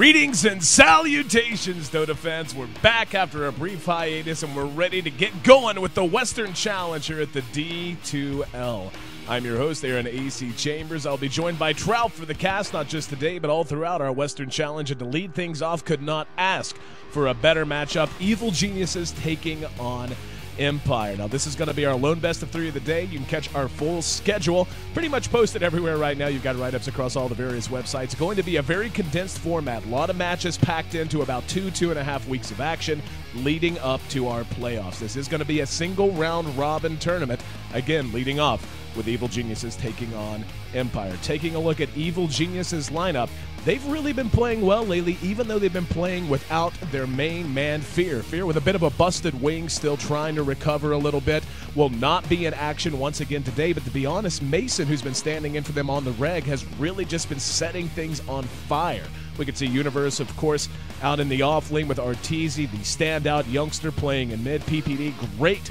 Greetings and salutations, Dota fans. We're back after a brief hiatus, and we're ready to get going with the Western Challenge here at the D2L. I'm your host, Aaron AC Chambers. I'll be joined by Trout for the cast, not just today, but all throughout our Western Challenge. And to lead things off, could not ask for a better matchup. Evil Geniuses taking on Empire. Now, this is going to be our lone best of 3 of the day. You can catch our full schedule pretty much posted everywhere right now. You've got write-ups across all the various websites. Going to be a very condensed format. A lot of matches packed into about 2.5 weeks of action leading up to our playoffs. This is going to be a single round robin tournament, again, leading off with Evil Geniuses taking on Empire. Taking a look at Evil Geniuses' lineup, they've really been playing well lately, even though they've been playing without their main man, Fear. Fear, with a bit of a busted wing, still trying to recover a little bit, will not be in action once again today. But to be honest, Mason, who's been standing in for them on the reg, has really just been setting things on fire. We can see Universe, of course, out in the off lane with Arteezy, the standout youngster playing in mid. PPD, great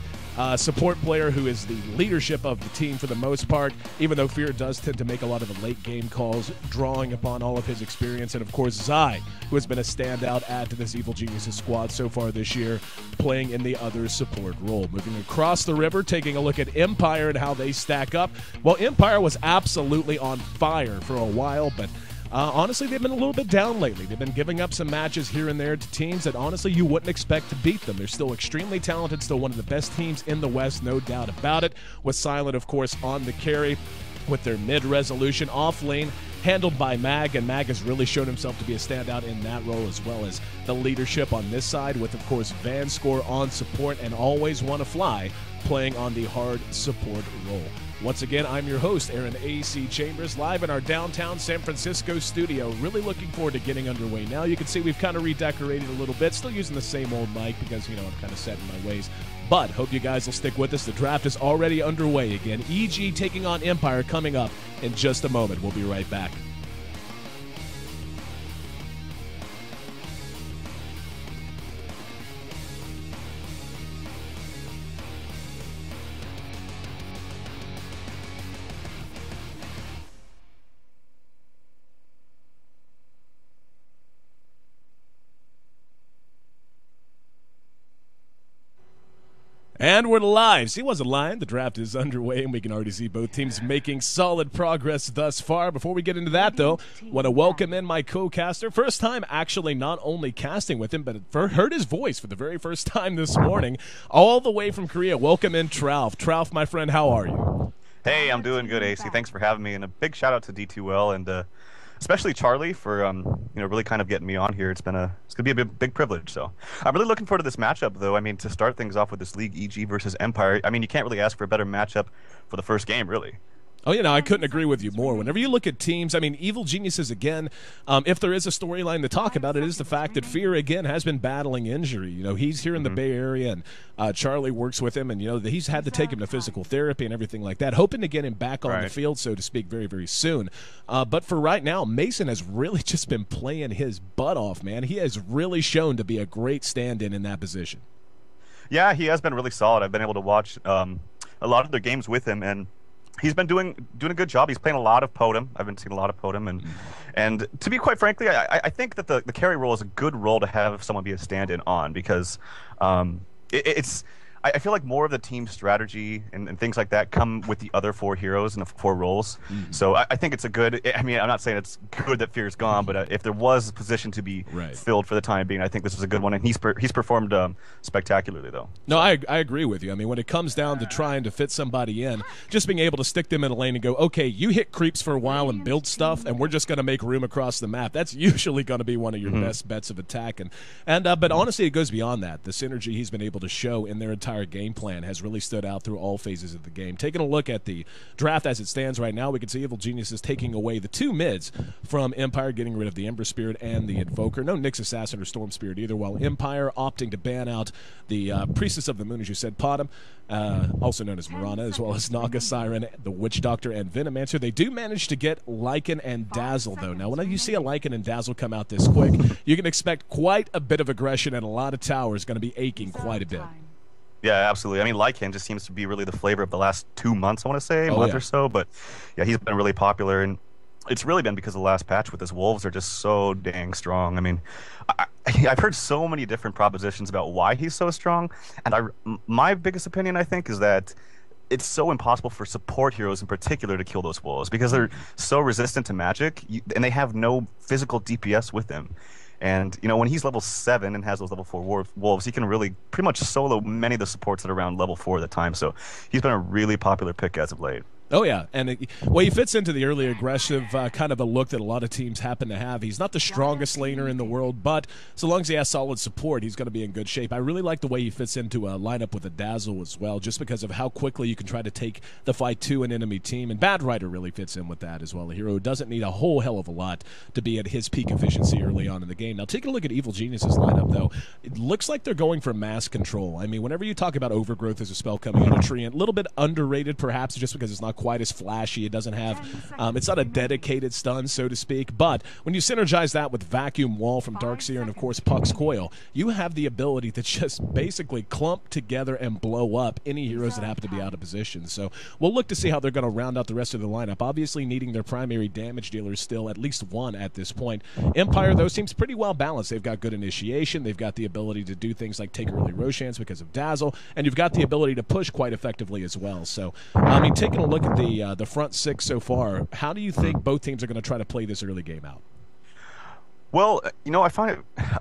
support player who is the leadership of the team for the most part, even though Fear does tend to make a lot of the late game calls, drawing upon all of his experience. And of course, Zai, who has been a standout add to this Evil Geniuses squad so far this year, playing in the other support role. Moving across the river, taking a look at Empire and how they stack up. Well, Empire was absolutely on fire for a while, but honestly, they've been a little bit down lately. They've been giving up some matches here and there to teams that honestly you wouldn't expect to beat them. They're still extremely talented, still one of the best teams in the West, no doubt about it. With Silent, of course, on the carry with their mid-resolution off lane, handled by Mag, and Mag has really shown himself to be a standout in that role, as well as the leadership on this side with, of course, Vanscore on support and Always Wanna Fly playing on the hard support role. Once again, I'm your host, Aaron AC Chambers, live in our downtown San Francisco studio. Really looking forward to getting underway now. You can see we've kind of redecorated a little bit, still using the same old mic because, you know, I'm kind of set in my ways. But hope you guys will stick with us. The draft is already underway again. EG taking on Empire coming up in just a moment. We'll be right back. And we're live. See, he wasn't lying. The draft is underway, and we can already see both teams making solid progress thus far. Before we get into that, though, want to welcome in my co-caster. First time actually not only casting with him, but heard his voice for the very first time this morning, all the way from Korea. Welcome in, Trout. Trout, my friend, how are you? Hey, I'm doing good, AC. Thanks for having me, and a big shout out to D2L and especially Charlie for really kind of getting me on here. It's gonna be a big privilege. So I'm really looking forward to this matchup, though. I mean, to start things off with this league, EG versus Empire. I mean, you can't really ask for a better matchup for the first game, really. Oh, yeah, no, I couldn't agree with you more. Whenever you look at teams, I mean, Evil Geniuses, again, if there is a storyline to talk about, it is the fact that Fear, again, has been battling injury. You know, he's here in the Bay Area, and Charlie works with him, and, you know, he's had to take him to physical therapy and everything like that, hoping to get him back on the field, so to speak, very, very soon. But for right now, Mason has really just been playing his butt off, man. He has really shown to be a great stand-in in that position. Yeah, he has been really solid. I've been able to watch a lot of their games with him, and he's been doing a good job. He's playing a lot of Podem. I've been seeing a lot of Podem, and to be quite frankly, I think that the carry role is a good role to have someone be a stand-in on, because I feel like more of the team strategy and things like that come with the other 4 heroes and the 4 roles. So I think it's a good. I mean, I'm not saying it's good that Fear's gone, but if there was a position to be filled for the time being, I think this is a good one, and he's performed spectacularly, though. No, I agree with you. I mean, when it comes down to trying to fit somebody in, just being able to stick them in a lane and go, okay, you hit creeps for a while and build stuff, and we're just going to make room across the map. That's usually going to be one of your best bets of attack. But honestly, it goes beyond that. The synergy he's been able to show in their entire game plan has really stood out through all phases of the game. Taking a look at the draft as it stands right now, we can see Evil Geniuses taking away the 2 mids from Empire, getting rid of the Ember Spirit and the Invoker. No Nyx Assassin or Storm Spirit either, while Empire opting to ban out the Priestess of the Moon, as you said, Podem, also known as Mirana, as well as Naga Siren, the Witch Doctor, and Venomancer. They do manage to get Lycan and Dazzle, though. Now, when you see a Lycan and Dazzle come out this quick, you can expect quite a bit of aggression, and a lot of towers going to be aching quite a bit. Yeah, absolutely. I mean, Lycan just seems to be really the flavor of the last 2 months, I want to say, a month or so. But yeah, he's been really popular. And It's really been because of the last patch with his wolves are just so dang strong. I mean, I've heard so many different propositions about why he's so strong, and my biggest opinion I think is that it's so impossible for support heroes in particular to kill those wolves because they're so resistant to magic, and they have no physical DPS with them. And when he's level 7 and has those level 4 wolves, he can really pretty much solo many of the supports that are around level 4 at the time. So he's been a really popular pick as of late. Oh, yeah. And, he fits into the early aggressive kind of a look that a lot of teams happen to have. He's not the strongest laner in the world, but so long as he has solid support, he's going to be in good shape. I really like the way he fits into a lineup with a Dazzle as well, just because of how quickly you can try to take the fight to an enemy team. And Bad Rider really fits in with that as well. A hero who doesn't need a whole hell of a lot to be at his peak efficiency early on in the game. Now, taking a look at Evil Genius's lineup, though, it looks like they're going for mass control. I mean, whenever you talk about Overgrowth as a spell coming out of Treant, a little bit underrated perhaps just because it's not quite as flashy. It doesn't have, it's not a dedicated stun, so to speak, but when you synergize that with Vacuum Wall from Darkseer and, of course, Puck's Coil, you have the ability to just basically clump together and blow up any heroes that happen to be out of position. So we'll look to see how they're going to round out the rest of the lineup, obviously needing their primary damage dealers still, at least one at this point. Empire, though, seems pretty well balanced. They've got good initiation, they've got the ability to do things like take early Roshans because of Dazzle, and you've got the ability to push quite effectively as well. So, I mean, taking a look at the front six so far, how do you think both teams are going to try to play this early game out? Well,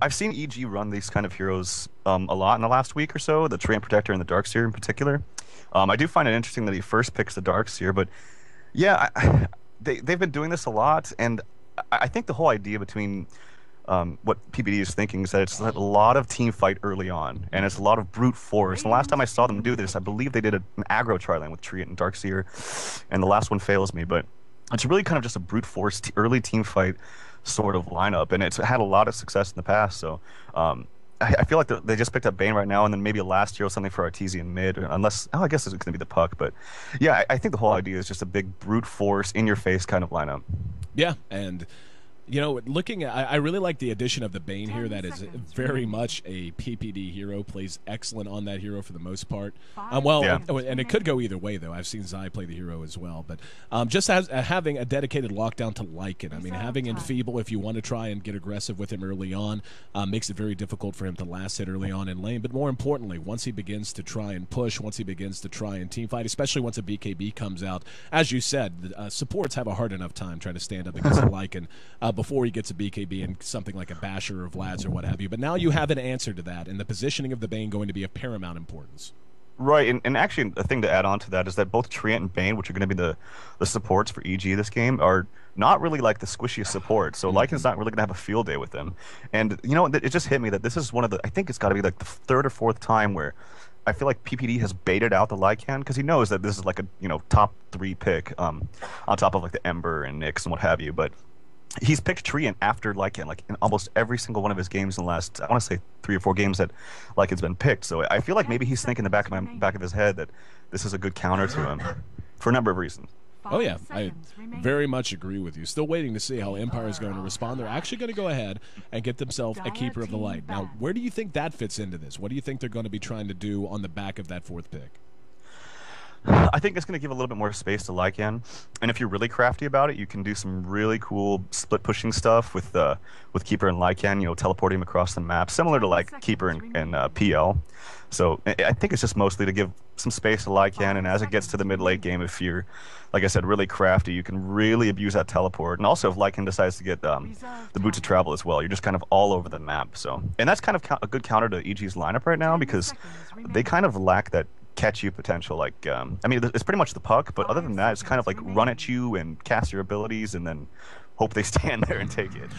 I've seen EG run these kind of heroes a lot in the last week or so, the Treant Protector and the Darkseer in particular. I do find it interesting that he first picks the Darkseer, but yeah, they've been doing this a lot, and I think the whole idea between what PPD is thinking is that it's a lot of team fight early on, and it's a lot of brute force. And the last time I saw them do this, I believe they did an aggro tri-lane with Treant and Darkseer, and the last one fails me, but it's really kind of just a brute force early team fight sort of lineup, and it's had a lot of success in the past. So I feel like they just picked up Bane right now, and then maybe last year or something for Artesian mid, unless, I guess it's going to be the Puck. But yeah, I think the whole idea is just a big brute force, in-your-face kind of lineup. Yeah, and looking at, I really like the addition of the Bane here. That is very much a PPD hero. Plays excellent on that hero for the most part. And it could go either way, though. I've seen Zai play the hero as well. But just having a dedicated lockdown to Lycan. I mean, having Enfeeble, if you want to try and get aggressive with him early on, makes it very difficult for him to last hit early on in lane. But more importantly, once he begins to try and push, once he begins to try and team fight, especially once a BKB comes out, as you said, supports have a hard enough time trying to stand up against Lycan before he gets a BKB and something like a Basher or Vlad's or what have you. But now you have an answer to that, and the positioning of the Bane going to be of paramount importance. Right, and actually a thing to add on to that is that both Treant and Bane, which are going to be the supports for EG this game, are not really like the squishiest support. So Lycan's not really going to have a field day with them. And, it just hit me that this is one of the, I think it's got to be like the third or fourth time where I feel like PPD has baited out the Lycan because he knows that this is like a, top 3 pick on top of like the Ember and Nyx and what have you. But he's picked Treant after Lycan, like in almost every single one of his games in the last, I want to say 3 or 4 games that Lycan's been picked. So I feel like maybe he's thinking in the back of his head that this is a good counter to him for a number of reasons. Oh, yeah, I very much agree with you. Still waiting to see how Empire is going to respond. They're actually going to go ahead and get themselves a Keeper of the Light. Now, where do you think that fits into this? What do you think they're going to be trying to do on the back of that 4th pick? I think it's going to give a little bit more space to Lycan, and if you're really crafty about it, you can do some really cool split pushing stuff with Keeper and Lycan. Teleporting him across the map, similar to like Keeper and PL. So I think it's just mostly to give some space to Lycan, and as it gets to the mid-late game, if you're, like I said, really crafty, you can really abuse that teleport. And also if Lycan decides to get the Boots of Travel as well, you're just kind of all over the map. So, and that's kind of a good counter to EG's lineup right now because they kind of lack that catch you potential. Like, it's pretty much the Puck, but other than that, it's kind of like run at you and cast your abilities and then hope they stand there and take it.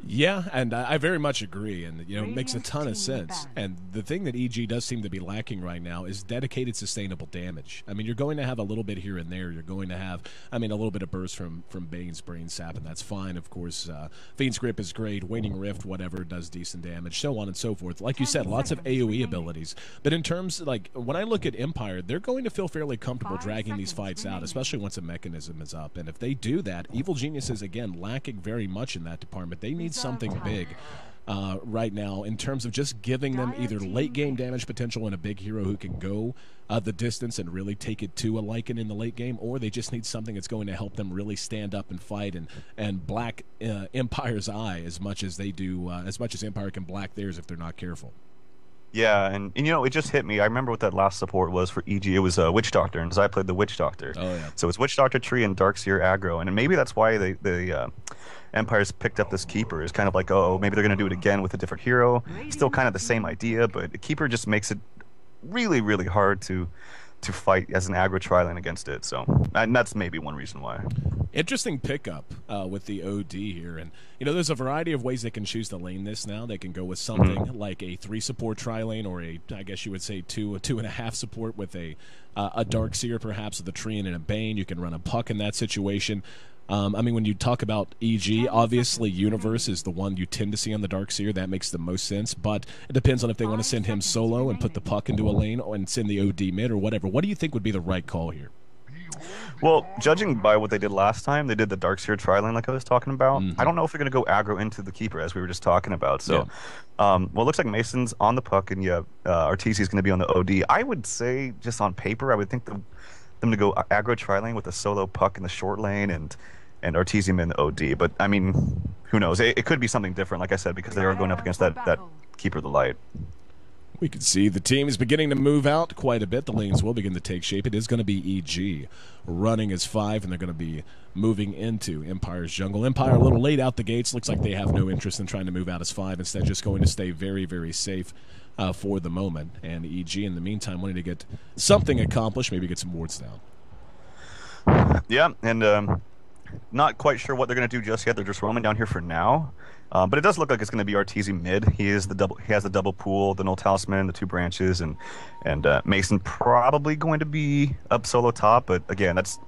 Yeah, and I very much agree, and it makes a ton of sense. And the thing that EG does seem to be lacking right now is dedicated sustainable damage. I mean, you're going to have a little bit here and there. You're going to have, a little bit of burst from Bane's Brain Sap, and that's fine, of course. Fiend's Grip is great. Waning Rift, whatever, does decent damage, so on and so forth. Like you said, lots of AoE abilities. But in terms, when I look at Empire, they're going to feel fairly comfortable dragging these fights out, especially once a mechanism is up. And if they do that, Evil Geniuses, again, lacking very much in that department. They need something big right now in terms of just giving them either late game damage potential and a big hero who can go the distance and really take it to a Lycan in the late game, or they just need something that's going to help them really stand up and fight and black Empire's eye as much as they do, as much as Empire can black theirs if they're not careful. Yeah, and you know, it just hit me. I remember what that last support was for EG. It was Witch Doctor, and I played the Witch Doctor. Oh, yeah. So it's Witch Doctor tree and Darkseer aggro, and maybe that's why the Empire's picked up this Keeper. It's kind of like, oh, maybe they're going to do it again with a different hero. Still kind of the same idea, but the Keeper just makes it really, really hard to fight as an aggro tri-lane against it. So and that's maybe one reason why. Interesting pickup with the OD here, and you know, there's a variety of ways they can choose to lane this now. They can go with something like a 3 support tri-lane, or I guess you would say a 2.5 support with a Darkseer perhaps with a Treant and a Bane. You can run a Puck in that situation. I mean, when you talk about EG, obviously Universe is the one you tend to see on the Darkseer. That makes the most sense, but it depends on if they want to send him solo and put the Puck into a lane and send the OD mid or whatever. What do you think would be the right call here? Well, judging by what they did last time, they did the Darkseer tri-lane like I was talking about. I don't know if they're going to go aggro into the Keeper, as we were just talking about. So, well, it looks like Mason's on the Puck, and Arteezy's going to be on the OD. I would say, just on paper, I would think them to go aggro tri-lane with a solo Puck in the short lane and Arteezy in the OD. But, I mean, who knows? It could be something different, like I said, because they are going up against that Keeper of the Light. We can see the team is beginning to move out quite a bit. The lanes will begin to take shape. It is going to be EG running as 5, and they're going to be moving into Empire's jungle. Empire a little late out the gates. Looks like they have no interest in trying to move out as 5. Instead, just going to stay very, very safe for the moment. And EG, in the meantime, wanting to get something accomplished, maybe get some wards down. Yeah, and not quite sure what they're going to do just yet. They're just roaming down here for now. But it does look like it's going to be Arteezy mid. He has the double pool, the Null Talisman, the 2 branches, and Mason probably going to be up solo top. But again, it's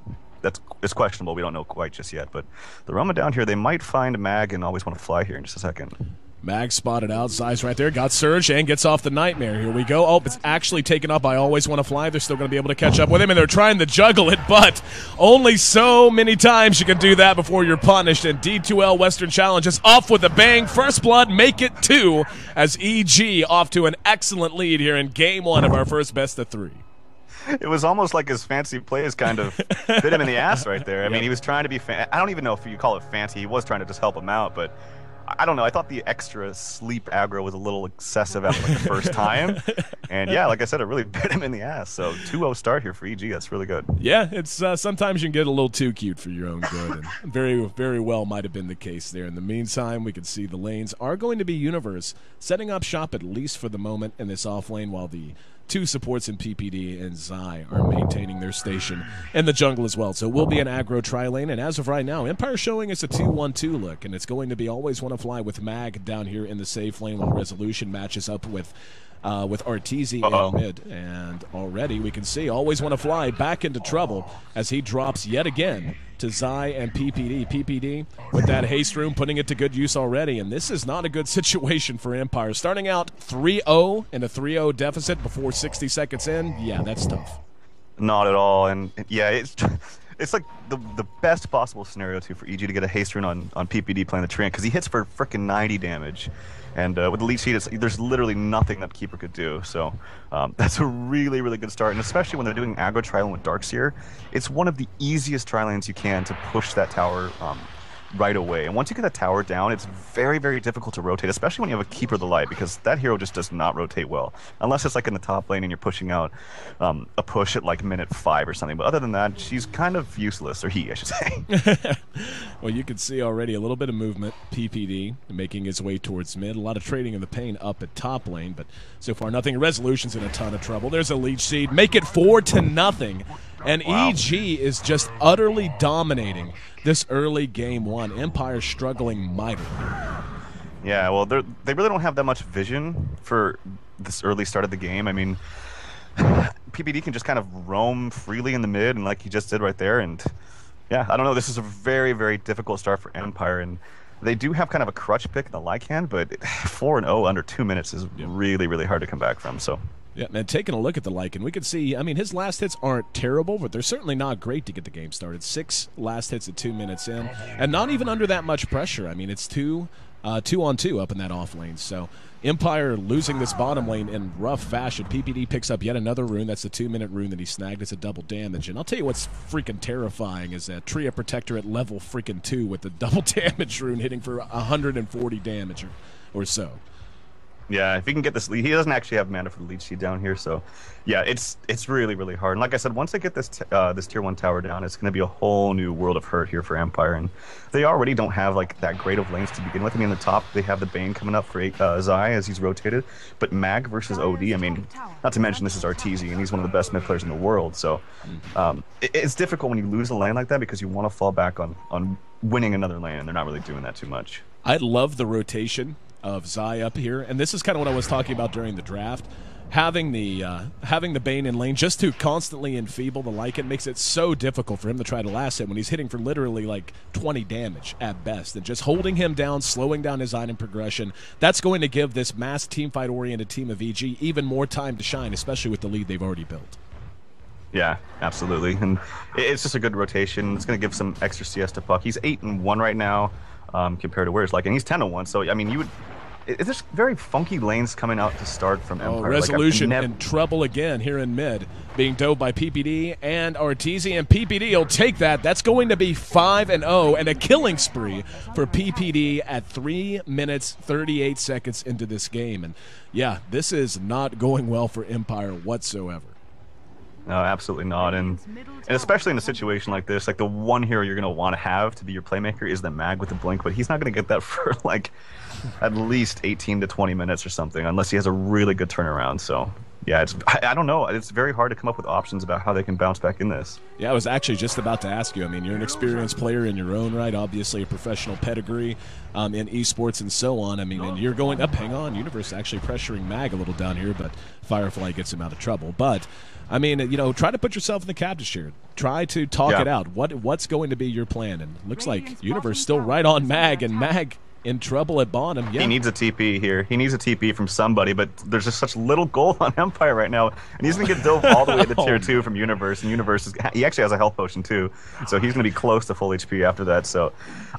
questionable. We don't know quite just yet. But the roaming down here, they might find Mag and Always Want to Fly here in just a second. Mag spotted out, Zai's right there, got Surge, and gets off the Nightmare. Here we go. Oh, it's actually taken up by Always Want to Fly. They're still going to be able to catch up with him, and they're trying to juggle it, but only so many times you can do that before you're punished, and D2L Western Challenge is off with a bang. First blood, make it 2, as EG off to an excellent lead here in Game 1 of our first best of 3. It was almost like his fancy plays kind of bit him in the ass right there. I mean, he was trying to be I don't even know if you call it fancy. He was trying to just help him out, but I don't know. I thought the extra sleep aggro was a little excessive after like the first time. And yeah, like I said, it really bit him in the ass. So 2-0 start here for EG. That's really good. Yeah, it's sometimes you can get a little too cute for your own good. And very, very well might have been the case there. In the meantime, we can see the lanes are going to be Universe setting up shop at least for the moment in this off lane, while the 2 supports in PPD and Zai are maintaining their station in the jungle as well. So it will be an aggro tri-lane, and as of right now, Empire showing us a 2-1-2 look, and it's going to be Always Want to Fly with Mag down here in the safe lane, while Resolution matches up with Arteezy in mid. And already we can see Always Want to Fly back into trouble as he drops yet again to Zai and PPD. PPD with that haste room, putting it to good use already, and this is not a good situation for Empire. Starting out 3-0 in a 3-0 deficit before 60 seconds in, yeah, that's tough. Not at all, and yeah, it's like the best possible scenario too for EG to get a haste rune on PPD playing the Treant, because he hits for frickin' 90 damage. And with the lead sheet, there's literally nothing that Keeper could do. So that's a really, really good start. And especially when they're doing aggro tri-lane with Darkseer, it's one of the easiest tri-lanes you can to push that tower right away. And once you get that tower down, it's very, very difficult to rotate, especially when you have a Keeper of the Light, because that hero just does not rotate well. Unless it's like in the top lane and you're pushing out a push at like minute 5 or something. But other than that, she's kind of useless, or he, I should say. Well, you can see already a little bit of movement. PPD making his way towards mid. A lot of trading in the pain up at top lane, but so far nothing. Resolution's in a ton of trouble. There's a leech seed. Make it 4-0. And EG is just utterly dominating this early Game 1. Empire struggling mightily. Yeah, well, they really don't have that much vision for this early start of the game. I mean, PPD can just kind of roam freely in the mid, and like he just did right there. And yeah, I don't know. This is a very, very difficult start for Empire, and they do have kind of a crutch pick in the Lycan, but 4-0 under 2 minutes is really, really hard to come back from. So. Yeah, man, taking a look at the Lycan, we can see, I mean, his last hits aren't terrible, but they're certainly not great to get the game started. 6 last hits at 2 minutes in, and not even under that much pressure. I mean, it's 2 2-on-2 up in that off lane. So Empire losing this bottom lane in rough fashion. PPD picks up yet another rune. That's the 2-minute rune that he snagged. It's a double damage. And I'll tell you what's freaking terrifying is that Tria Protector at level freaking 2 with the double damage rune hitting for 140 damage or so. Yeah, if he can get this lead, he doesn't actually have mana for the lead sheet down here, so yeah, it's really, really hard. And like I said, once they get this this tier 1 tower down, it's going to be a whole new world of hurt here for Empire, and they already don't have like that great of lanes to begin with. I mean, in the top, they have the Bane coming up for Zai as he's rotated, but Mag versus OD, I mean, not to mention this is Arteezy, and he's one of the best mid players in the world, so it's difficult when you lose a lane like that because you want to fall back on winning another lane, and they're not really doing that too much. I love the rotation of Zai up here, and this is kind of what I was talking about during the draft. Having the Bane in lane just to constantly enfeeble the Lycan makes it so difficult for him to try to last hit when he's hitting for literally like 20 damage at best. And just holding him down, slowing down his item progression, that's going to give this mass teamfight-oriented team of EG even more time to shine, especially with the lead they've already built. Yeah, absolutely. And it's just a good rotation. It's going to give some extra CS to Puck. He's 8-1 right now. Compared to where it's like, and he's 10-1. So I mean, there's very funky lanes coming out to start from Empire. Oh, Resolution in trouble again here in mid, being dove by PPD and Arteezy, and PPD will take that. That's going to be 5-0 and a killing spree for PPD at 3 minutes 38 seconds into this game. And yeah, this is not going well for Empire whatsoever. No, absolutely not. And especially in a situation like this, like the one hero you're going to want to have to be your playmaker is the Mag with the blink, but he's not going to get that for like at least 18 to 20 minutes or something unless he has a really good turnaround. So yeah, I don't know. It's very hard to come up with options about how they can bounce back in this. Yeah, I was actually just about to ask you. I mean, you're an experienced player in your own right, obviously a professional pedigree in esports and so on. I mean, and you're going up. Hang on, Universe actually pressuring Mag a little down here, but Firefly gets him out of trouble. But I mean, you know, try to put yourself in the captain's chair. Try to talk it out. What's going to be your plan? And looks like Universe still right on Mag, and Mag in trouble at bottom. Yeah. He needs a TP here. He needs a TP from somebody, but there's just such little gold on Empire right now, and he's going to get dove all the way to tier 2 from Universe, and Universe he actually has a health potion too, so he's going to be close to full HP after that. So,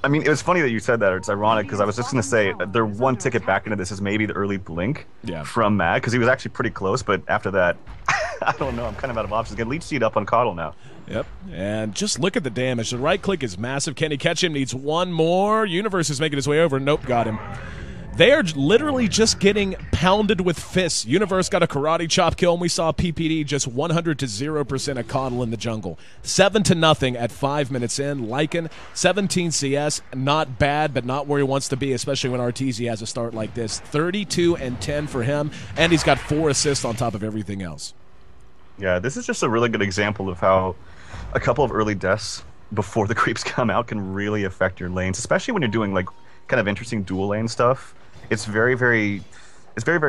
I mean, it was funny that you said that. It's ironic because I was just going to say their one ticket back into this is maybe the early blink from Mag, because he was actually pretty close, but after that, I don't know. I'm kind of out of options. Get leech seed up on Coddle now. Yep, and just look at the damage. The right click is massive. Can he catch him? Needs one more. Universe is making his way over. Nope, got him. They are literally just getting pounded with fists. Universe got a karate chop kill, and we saw PPD just 100 to 0% of Coddle in the jungle. 7-0 at 5 minutes in. Lycan, 17 CS, not bad, but not where he wants to be, especially when Arteezy has a start like this. 32-10 for him, and he's got 4 assists on top of everything else. Yeah, this is just a really good example of how a couple of early deaths before the creeps come out can really affect your lanes, especially when you're doing like kind of interesting dual lane stuff. It's very, very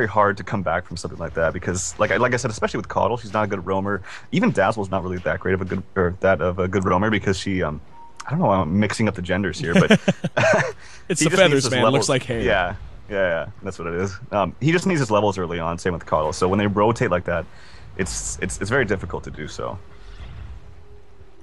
hard to come back from something like that because, like I said, especially with Coddle, she's not a good roamer. Even Dazzle's not really that great of a good roamer because she, I don't know, I'm mixing up the genders here, but it's the feathers, man. It looks like hair. Yeah, that's what it is. He just needs his levels early on. Same with Coddle. So when they rotate like that, it's very difficult to do so.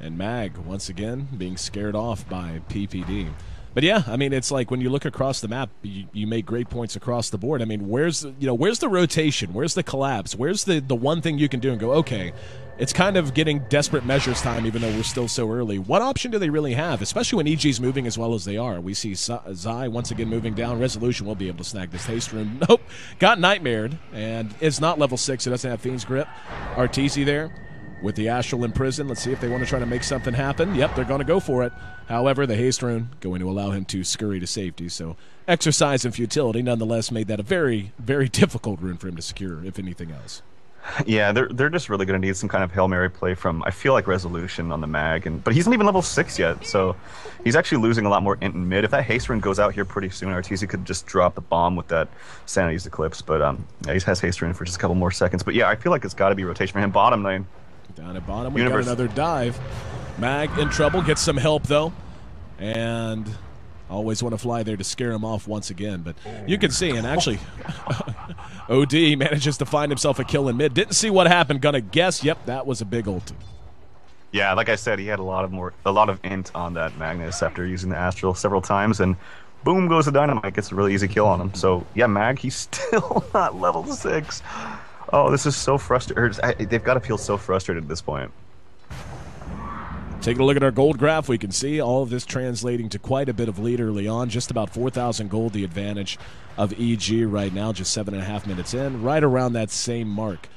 And Mag, once again, being scared off by PPD. But yeah, I mean, it's like when you look across the map, you make great points across the board. I mean, where's the rotation? Where's the collapse? Where's the one thing you can do and go, okay, it's kind of getting desperate measures time, even though we're still so early. What option do they really have, especially when EG's moving as well as they are? We see Zai once again moving down. Resolution will be able to snag this haste rune. Nope, got nightmared, and it's not level 6. It doesn't have Fiend's Grip. Arteezy there with the Astral in prison. Let's see if they want to try to make something happen. Yep, they're going to go for it. However, the haste rune going to allow him to scurry to safety. So exercise and futility nonetheless made that a very, very difficult rune for him to secure, if anything else. Yeah, they're just really going to need some kind of Hail Mary play from, I feel like, Resolution on the Mag. But he's not even level 6 yet, so he's actually losing a lot more int and mid. If that haste rune goes out here pretty soon, Arteezy could just drop the bomb with that Sanity's Eclipse. But yeah, he has haste rune for just a couple more seconds. But yeah, I feel like it's got to be rotation for him. Bottom lane. Down at bottom, we got another dive. Mag in trouble, gets some help though, and always want to fly there to scare him off once again. But you can see, and actually, OD manages to find himself a kill in mid. Didn't see what happened. Gonna guess. Yep, that was a big ult. Yeah, like I said, he had a lot of int on that Magnus after using the Astral several times, and Boom goes the dynamite, gets a really easy kill on him. So yeah, Mag, he's still not level 6. Oh, this is so frustrating. They've got to feel so frustrated at this point. Taking a look at our gold graph, we can see all of this translating to quite a bit of lead early on. Just about 4,000 gold, the advantage of EG right now, just 7.5 minutes in, right around that same mark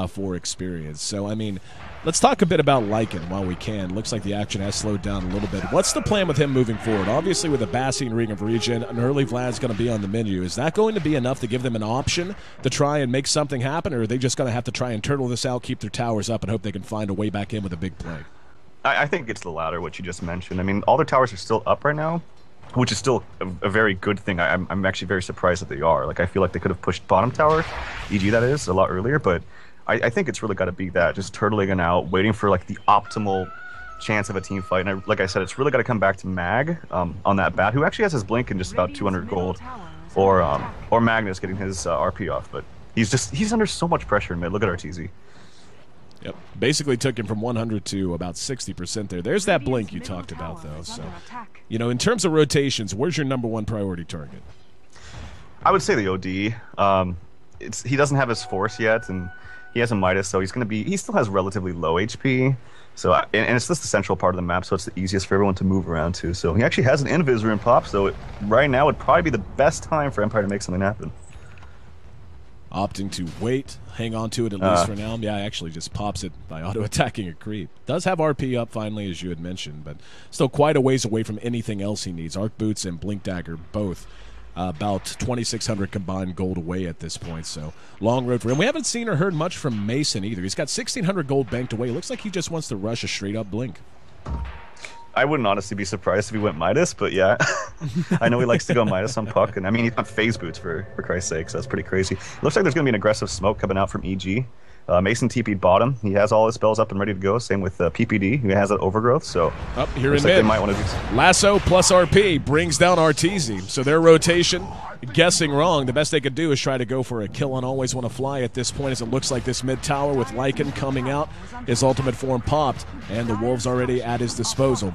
for experience. So, I mean, let's talk a bit about Lycan while we can. Looks like the action has slowed down a little bit. What's the plan with him moving forward? Obviously, with a Basing Ring of Regen, an early Vlad's going to be on the menu. Is that going to be enough to give them an option to try and make something happen, or are they just going to have to try and turtle this out, keep their towers up, and hope they can find a way back in with a big play? I think it's the latter, what you just mentioned. I mean, all their towers are still up right now, which is still a very good thing. I'm actually very surprised that they are. Like, I feel like they could have pushed bottom tower, EG that is, a lot earlier, but I think it's really got to be that, just turtling it out, waiting for, like, the optimal chance of a team fight. And like I said, it's really got to come back to Mag on that bat, who actually has his blink in just about 200 gold, or Magnus getting his RP off, but he's under so much pressure in mid. Look at RTZ. Yep, basically took him from 100 to about 60% there. There's that blink you talked about, though. So, you know, in terms of rotations, where's your #1 priority target? I would say the OD. He doesn't have his force yet, and he has a Midas, so he still has relatively low HP. So, and it's just the central part of the map, so it's the easiest for everyone to move around to. So he actually has an Invis Rune pop, so right now would probably be the best time for Empire to make something happen. Opting to wait, hang on to it at least for now. Yeah, actually just pops it by auto-attacking a creep. Does have RP up finally, as you had mentioned, but still quite a ways away from anything else he needs. Arc Boots and Blink Dagger both about 2,600 combined gold away at this point, so long road for him. We haven't seen or heard much from Mason either. He's got 1,600 gold banked away. Looks like he just wants to rush a straight-up Blink. I wouldn't honestly be surprised if he went Midas, but yeah. I know he likes to go Midas on Puck, and I mean, he's got phase boots for Christ's sake, so that's pretty crazy. Looks like there's going to be an aggressive smoke coming out from EG. Mason TP'd bottom. He has all his spells up and ready to go. Same with PPD, who has that overgrowth, so up here in like mid. They might want to do Lasso plus RP brings down Arteezy, so their rotation, guessing wrong, the best they could do is try to go for a kill on Always Want to Fly at this point, as it looks like this mid tower with Lycan coming out, his ultimate form popped, and the Wolves already at his disposal.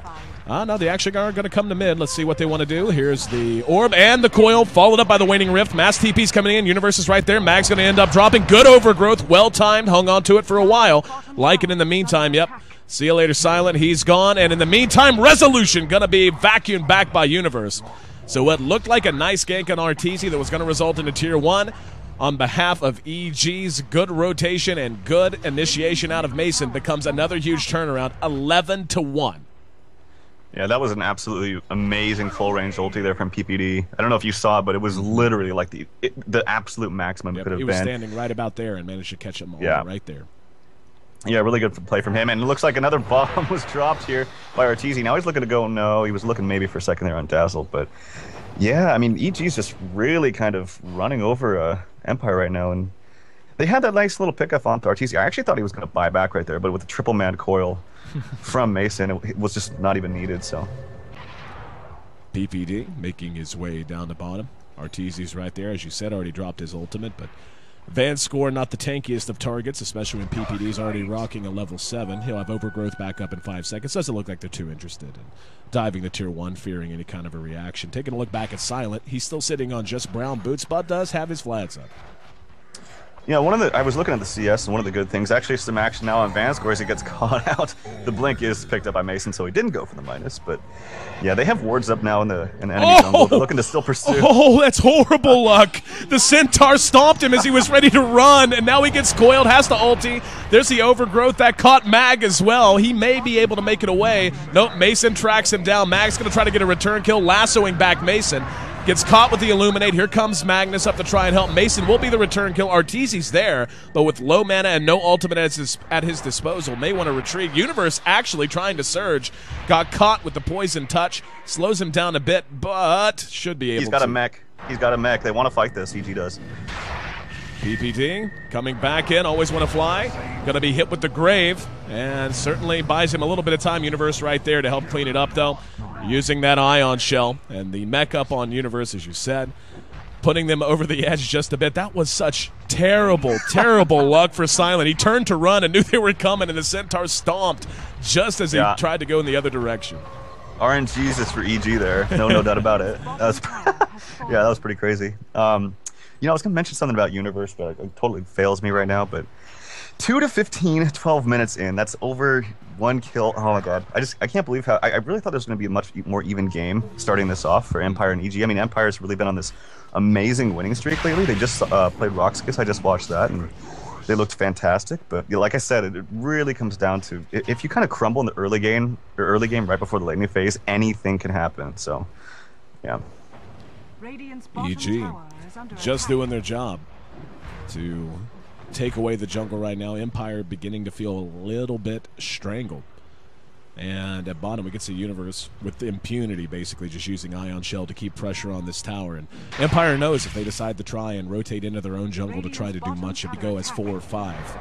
No, the action are going to come to mid. Let's see what they want to do. Here's the orb and the coil, followed up by the waning rift. Mass TP's coming in. Universe is right there. Mag's going to end up dropping. Good overgrowth. Well-timed. Hung on to it for a while. Lycan in the meantime, yep. See you later, Silent. He's gone. And in the meantime, Resolution going to be vacuumed back by Universe. So what looked like a nice gank on Arteezy that was going to result in a Tier 1 on behalf of EG's good rotation and good initiation out of Mason becomes another huge turnaround, 11-1. Yeah, that was an absolutely amazing full-range ulti there from PPD. I don't know if you saw it, but it was literally like the absolute maximum it could have been. He was standing right about there and managed to catch him all right there. Yeah, really good play from him. And it looks like another bomb was dropped here by Arteezy. Now he's looking to go no. He was looking maybe for a second there on Dazzle. But, yeah, I mean, EG's just really kind of running over Empire right now. And they had that nice little pickup on Arteezy. I actually thought he was going to buy back right there, but with the triple mad coil from Mason, it was just not even needed. So PPD making his way down the bottom. Arteezy's right there, as you said, already dropped his ultimate, but Van Score not the tankiest of targets, especially when PPD's already rocking a level 7. He'll have overgrowth back up in 5 seconds. Doesn't look like they're too interested in diving to Tier 1, fearing any kind of a reaction. Taking a look back at Silent, he's still sitting on just brown boots, but does have his Vlads up. Yeah, I was looking at the CS, and one of the good things, actually some action now on Vanscore as he gets caught out. The blink is picked up by Mason, so he didn't go for the minus, but yeah, they have wards up now in the enemy jungle. They're looking to still pursue. Oh, that's horrible luck. The Centaur stomped him as he was ready to run, and now he gets coiled, has the ulti. There's the overgrowth that caught Mag as well. He may be able to make it away. Nope, Mason tracks him down. Mag's going to try to get a return kill, lassoing back Mason. Gets caught with the Illuminate. Here comes Magnus up to try and help. Mason will be the return kill. Arteezy's there, but with low mana and no ultimate at his disposal, may want to retreat. Universe actually trying to surge. Got caught with the poison touch. Slows him down a bit, but should be able to. He's got a mech. He's got a mech. They want to fight this. EG does. PPD coming back in. Always Want to Fly. Going to be hit with the grave, and certainly buys him a little bit of time. Universe right there to help clean it up, though. Using that ion shell and the mech up on Universe, as you said, putting them over the edge just a bit. That was such terrible, terrible luck for Silent. He turned to run and knew they were coming, and the Centaur stomped just as he tried to go in the other direction. RNG's is for EG there. No doubt about it. That was, yeah, that was pretty crazy. I was gonna mention something about Universe, but it totally fails me right now. But 2 to 15, 12 minutes in, that's over 1 kill. Oh my god, I can't believe how I really thought there was gonna be a much more even game starting this off for Empire and EG. I mean, Empire's really been on this amazing winning streak lately. They just played Rockskiss. I just watched that and they looked fantastic. But like I said, it really comes down to if you kind of crumble in the early game right before the laning phase, anything can happen. So, yeah. EG just doing their job to take away the jungle right now. Empire beginning to feel a little bit strangled. And at bottom, we can see Universe with impunity, basically just using Ion Shell to keep pressure on this tower. And Empire knows if they decide to try and rotate into their own jungle to try to do much, it would go as 4 or 5.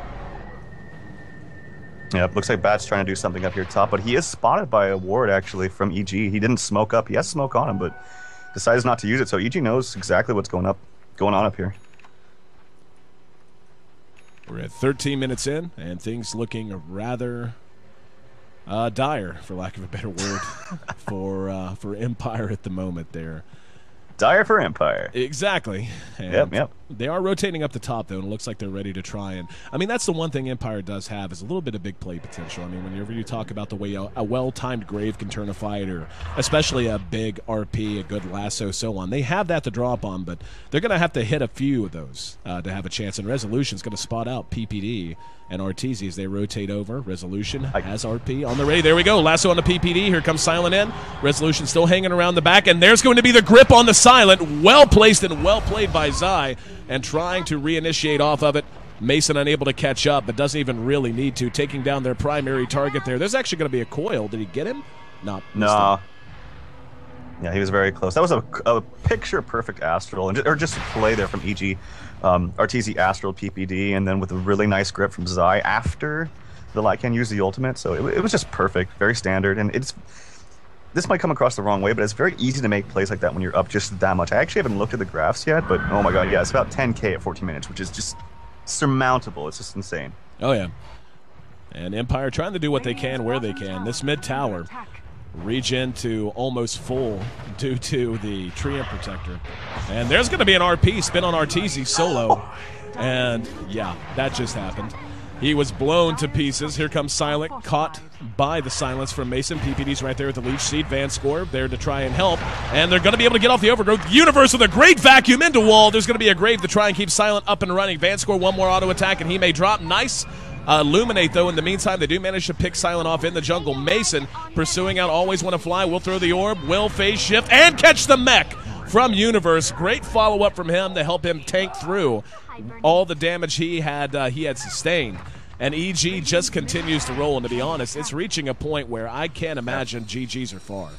Yeah, looks like Bat's trying to do something up here top, but he is spotted by a ward, actually, from EG. He didn't smoke up. He has smoke on him, but decides not to use it, so EG knows exactly what's going on up here. We're at 13 minutes in, and things looking rather dire, for lack of a better word, for Empire at the moment there. Dire for Empire. Exactly. And yep. They are rotating up the top, though, and it looks like they're ready to try. And I mean, that's the one thing Empire does have is a little bit of big play potential. I mean, whenever you talk about the way a well-timed Grave can turn a fight, or especially a big RP, a good lasso, so on, they have that to draw upon, but they're going to have to hit a few of those to have a chance. And Resolution's going to spot out PPD and Arteezy as they rotate over. Resolution has RP on the ready. There we go. Lasso on the PPD. Here comes Silent in. Resolution still hanging around the back, and there's going to be the grip on the Silent. Well placed and well played by Zai, and trying to reinitiate off of it. Mason unable to catch up, but doesn't even really need to, taking down their primary target there. There's actually going to be a coil. Did he get him? No. Yeah, he was very close. That was a picture-perfect Astral, or just a play there from EG. Arteezy Astral PPD, and then with a really nice grip from Zai after the Lycan used the ultimate. So it was just perfect, very standard. And this might come across the wrong way, but it's very easy to make plays like that when you're up just that much. I actually haven't looked at the graphs yet, but oh my god, yeah, it's about 10k at 14 minutes, which is just surmountable. It's just insane. Oh, yeah. And Empire trying to do what they can where they can. This mid tower regen to almost full due to the Treant Protector. And there's going to be an RP spin on Arteezy solo. And yeah, that just happened. He was blown to pieces. Here comes Silent, caught by the silence from Mason. PPD's right there with the Leech Seed. Van Score there to try and help. And they're going to be able to get off the overgrowth. Universe with a great vacuum into wall. There's going to be a Grave to try and keep Silent up and running. Van Score one more auto attack, and he may drop. Nice. Illuminate, though. In the meantime, they do manage to pick Silent off in the jungle. Mason pursuing out, always want to fly. Will throw the orb, will phase shift, and catch the mech from Universe. Great follow-up from him to help him tank through all the damage he had sustained. And EG just continues to roll, and to be honest, it's reaching a point where I can't imagine GGs are far.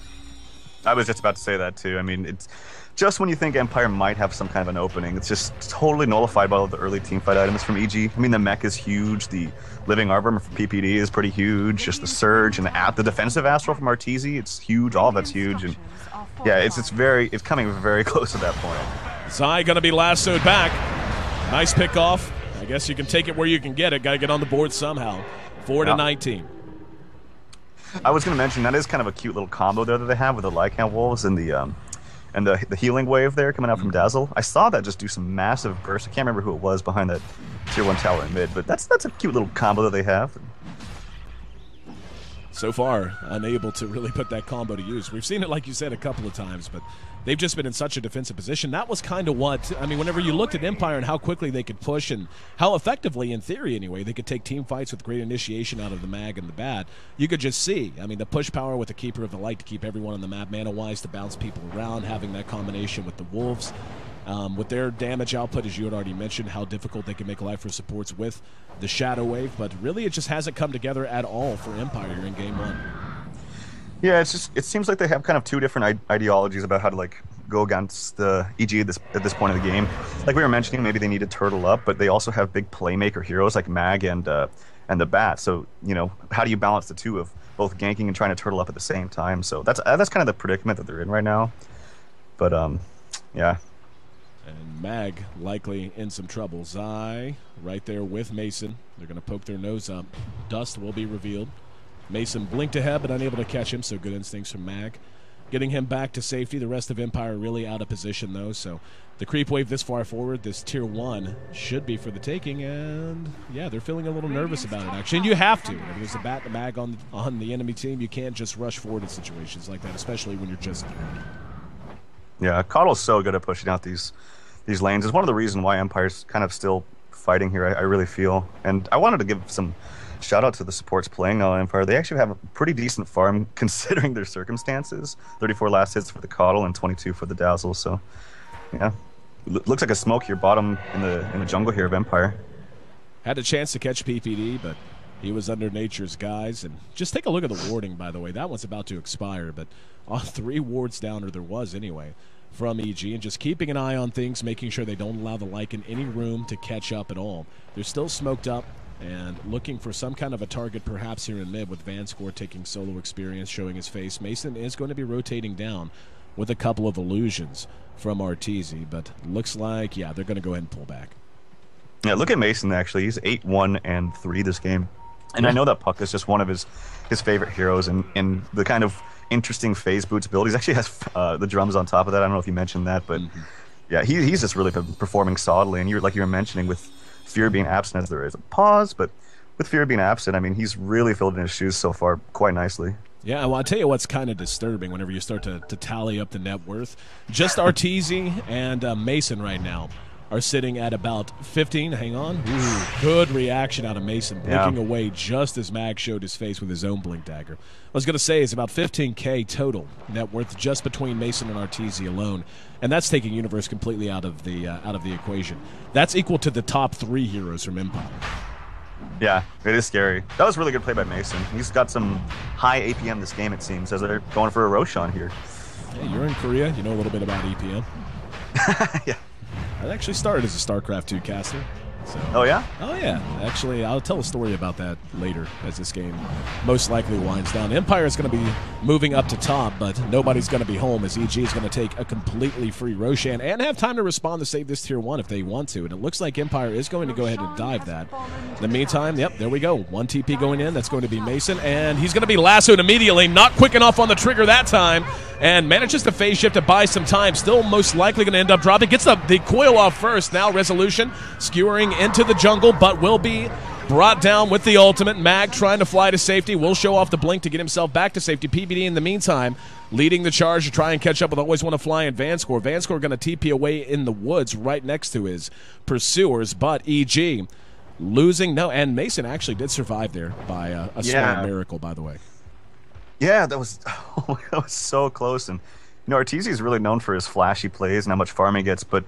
I was just about to say that, too. I mean, it's just when you think Empire might have some kind of an opening, it's just totally nullified by all the early teamfight items from EG. I mean, the mech is huge, the Living Arbor from PPD is pretty huge, just the Surge and the defensive Astral from Arteezy, it's huge, all of that's huge, and yeah, it's coming very close to that point. Zai gonna be lassoed back. Nice pick off. I guess you can take it where you can get it. Gotta get on the board somehow. 4-19. I was gonna mention that is kind of a cute little combo there that they have with the Lycan Wolves and the healing wave there coming out from Dazzle. I saw that just do some massive bursts. I can't remember who it was behind that tier 1 tower in mid, but that's a cute little combo that they have. So far, unable to really put that combo to use. We've seen it, like you said, a couple of times, but they've just been in such a defensive position. That was kind of what, I mean, whenever you looked at Empire and how quickly they could push and how effectively, in theory anyway, they could take team fights with great initiation out of the mag and the bat, you could just see, I mean, the push power with the Keeper of the Light to keep everyone on the map mana-wise, to bounce people around, having that combination with the Wolves. With their damage output, as you had already mentioned, how difficult they can make life for supports with the Shadow Wave, but really it just hasn't come together at all for Empire in Game 1. Yeah, it seems like they have kind of two different ideologies about how to go against the EG at this point of the game. Like we were mentioning, maybe they need to turtle up, but they also have big playmaker heroes like Mag and the Bat. So how do you balance the two of both ganking and trying to turtle up at the same time? So that's kind of the predicament that they're in right now. But yeah. And Mag likely in some trouble. Zai right there with Mason. They're going to poke their nose up. Dust will be revealed Mason blinked ahead, but unable to catch him, so good instincts from Mag. Getting him back to safety. The rest of Empire really out of position, though, so the creep wave this far forward, this Tier 1, should be for the taking, and, yeah, they're feeling a little nervous about it, actually, and you have to. If there's a bat and a Mag on the enemy team, you can't just rush forward in situations like that, especially when you're just... Yeah, Coddle's so good at pushing out these lanes. It's one of the reasons why Empire's kind of still fighting here, I really feel. And I wanted to give some shout out to the supports playing on Empire. They actually have a pretty decent farm considering their circumstances. 34 last hits for the Coddle and 22 for the Dazzle. So, yeah, looks like a smoke here bottom in the jungle here of Empire. Had a chance to catch PPD, but he was under nature's guise. And just take a look at the warding, by the way. That one's about to expire, but 3 wards down, or there was anyway, from EG, and just keeping an eye on things, making sure they don't allow the Lycan any room to catch up at all. They're still smoked up and looking for some kind of a target perhaps here in mid, with Vanscore taking solo experience, showing his face. Mason is going to be rotating down with a couple of illusions from Arteezy, but looks like, yeah, they're going to go ahead and pull back. Yeah, look at Mason, actually. He's 8-1-3 this game. And I know that Puck is just one of his favorite heroes, and in the kind of interesting phase boots build. He actually has the drums on top of that. I don't know if you mentioned that, but yeah, he's just really been performing solidly. And like you were mentioning, with Fear being absent, as there is a pause, but with Fear being absent, I mean, he's really filled in his shoes so far quite nicely. Yeah, well, I'll tell you what's kind of disturbing whenever you start to tally up the net worth. Just Arteezy and Mason right now are sitting at about 15. Hang on. Ooh, good reaction out of Mason, blinking away just as Mag showed his face with his own blink dagger. I was going to say it's about 15K total net worth just between Mason and Arteezy alone, and that's taking Universe completely out of the equation. That's equal to the top 3 heroes from Empire. Yeah, it is scary. That was really good play by Mason. He's got some high APM this game, it seems, as they're going for a Roshan here. Hey, you're in Korea. You know a little bit about APM. Yeah. I actually started as a StarCraft 2 caster. So. Oh, yeah? Oh, yeah. Actually, I'll tell a story about that later as this game most likely winds down. Empire is going to be moving up to top, but nobody's going to be home, as EG is going to take a completely free Roshan and have time to respond to save this Tier 1 if they want to. And it looks like Empire is going to go ahead and dive that. In the meantime, yep, there we go. 1 TP going in. That's going to be Mason, and he's going to be lassoed immediately. Not quick enough on the trigger that time, and manages to phase shift to buy some time. Still most likely going to end up dropping. Gets the coil off first. Now Resolution skewering into the jungle, but will be brought down with the ultimate. Mag trying to fly to safety. Will show off the blink to get himself back to safety. PBD in the meantime leading the charge to try and catch up with Always Want to Fly and Vanscore. Vanscore going to TP away in the woods right next to his pursuers, but EG losing. No, and Mason actually did survive there by a small miracle, by the way. Yeah, that was so close. And you know, Arteezy is really known for his flashy plays and how much farm he gets, but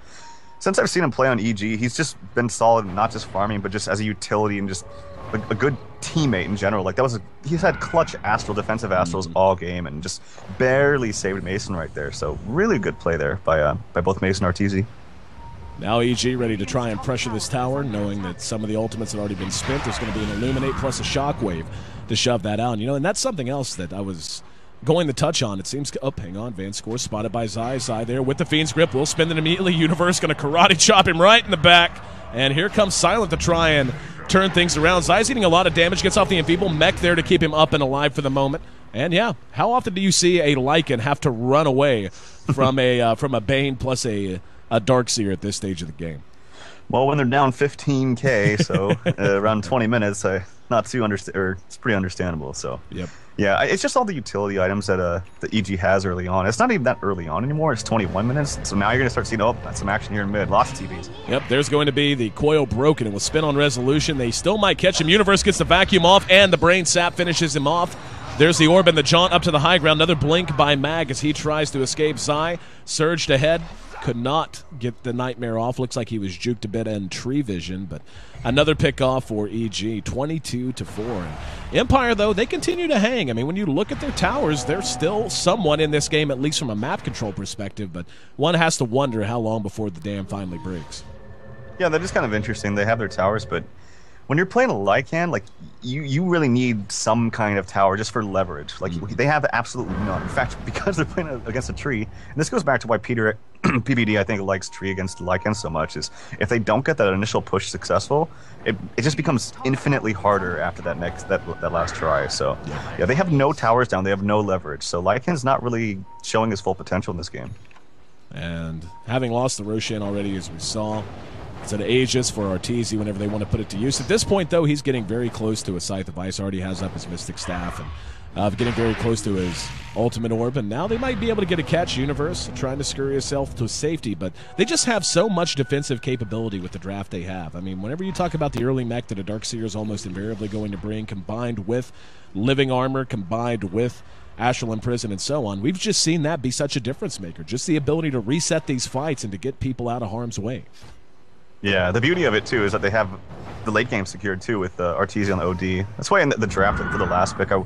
since I've seen him play on EG, he's just been solid, not just farming, but just as a utility and just a good teammate in general. Like he's had clutch Astral, defensive Astrals all game, and just barely saved Mason right there. So really good play there by both Mason and Arteezy. Now EG ready to try and pressure this tower, knowing that some of the ultimates had already been spent. There's going to be an Illuminate plus a Shockwave to shove that out. You know, and that's something else that I was going to touch on. It seems, oh, hang on, Vanscore spotted by Zai. Zai there with the Fiend's Grip. Will spin it immediately. Universe going to karate chop him right in the back. And here comes Silent to try and turn things around. Zai's eating a lot of damage, gets off the Enfeeble. Mech there to keep him up and alive for the moment. And yeah, how often do you see a Lycan have to run away from a Bane plus a Darkseer at this stage of the game? Well, when they're down 15K, so around 20 minutes, not too it's pretty understandable. So yep. Yeah, it's just all the utility items that the EG has early on. It's not even that early on anymore. It's 21 minutes. So now you're going to start seeing, that's some action here in mid. Lots of TPs. Yep, there's going to be the coil broken. It will spin on Resolution. They still might catch him. Universe gets the vacuum off, and the Brain Sap finishes him off. There's the Orb and the Jaunt up to the high ground. Another blink by Mag as he tries to escape. Zai surged ahead. Could not get the Nightmare off. Looks like he was juked a bit in tree vision, but another pick off for EG, 22-4. Empire, though, they continue to hang. I mean, when you look at their towers, they're still somewhat in this game, at least from a map control perspective, but one has to wonder how long before the dam finally breaks. Yeah, that is kind of interesting. They have their towers, but when you're playing a Lycan, like you really need some kind of tower just for leverage. Like they have absolutely none. In fact, because they're playing against a tree, and this goes back to why PBD I think likes tree against Lycan so much, is if they don't get that initial push successful, it just becomes infinitely harder after that last try. So yeah, they have no towers down, they have no leverage. So Lycan's not really showing his full potential in this game. And having lost the Roshan already, as we saw, it's an Aegis for Arteezy whenever they want to put it to use. At this point, though, he's getting very close to a Scythe of Ice. Already has up his Mystic Staff and getting very close to his Ultimate Orb. And now they might be able to get a catch Universe, trying to scurry himself to safety. But they just have so much defensive capability with the draft they have. I mean, whenever you talk about the early mech that a Darkseer is almost invariably going to bring, combined with Living Armor, combined with Astral Imprison and so on, we've just seen that be such a difference maker. Just the ability to reset these fights and to get people out of harm's way. Yeah, the beauty of it too is that they have the late game secured too with Arteezy on the OD. That's why in the draft for the last pick, I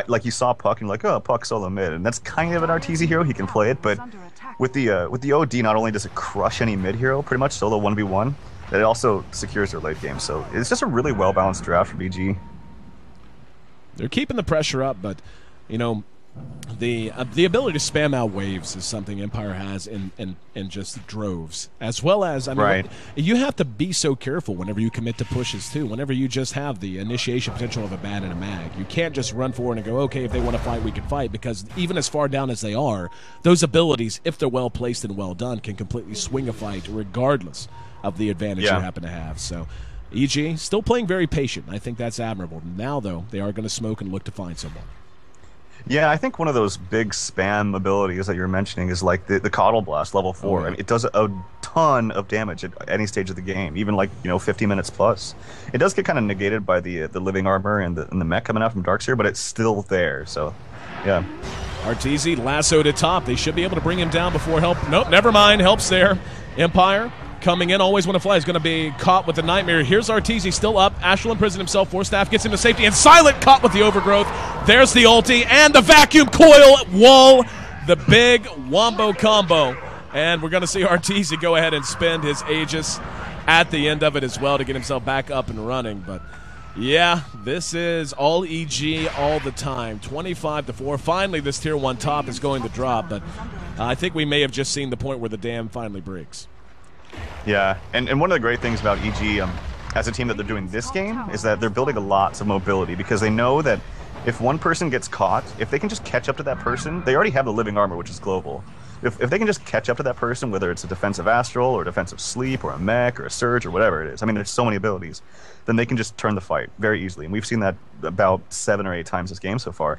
like you saw Puck and you're like, oh, Puck solo mid, and that's kind of an Arteezy hero. He can play it, but with the OD, not only does it crush any mid hero, pretty much solo 1v1, it also secures their late game. So it's just a really well balanced draft for BG. They're keeping the pressure up, but you know, the ability to spam out waves is something Empire has in just droves, as well as, I mean, you have to be so careful whenever you commit to pushes too. Whenever you just have the initiation potential of a bat and a mag, you can't just run forward and go, okay, if they want to fight, we can fight, because even as far down as they are, those abilities, if they're well placed and well done, can completely swing a fight regardless of the advantage you happen to have. So EG still playing very patient. I think that's admirable. Now, though, they are going to smoke and look to find someone. Yeah, I think one of those big spam abilities that you're mentioning is like the Coddle Blast, level 4. I mean, it does a ton of damage at any stage of the game, even like, 50 minutes plus. It does get kind of negated by the Living Armor and the mech coming out from Darkseer, but it's still there, so yeah. Arteezy lassoed at top. They should be able to bring him down before help. Nope, never mind. Help's there. Empire coming in, always want to fly, is going to be caught with the Nightmare. Here's Arteezy still up. Astral Imprison himself. Force Staff gets him to safety, and Silent caught with the Overgrowth. There's the ulti and the Vacuum Coil wall. The big wombo combo. And we're going to see Arteezy go ahead and spend his Aegis at the end of it as well to get himself back up and running. But yeah, this is all EG all the time. 25-4. Finally, this Tier 1 top is going to drop, but I think we may have just seen the point where the dam finally breaks. Yeah, and one of the great things about EG as a team that they're doing this game is that they're building lots of mobility, because they know that if one person gets caught, if they can just catch up to that person, they already have the Living Armor, which is global. If they can just catch up to that person, whether it's a defensive Astral or defensive Sleep or a mech or a Surge or whatever it is, I mean, there's so many abilities, then they can just turn the fight very easily. And we've seen that about 7 or 8 times this game so far.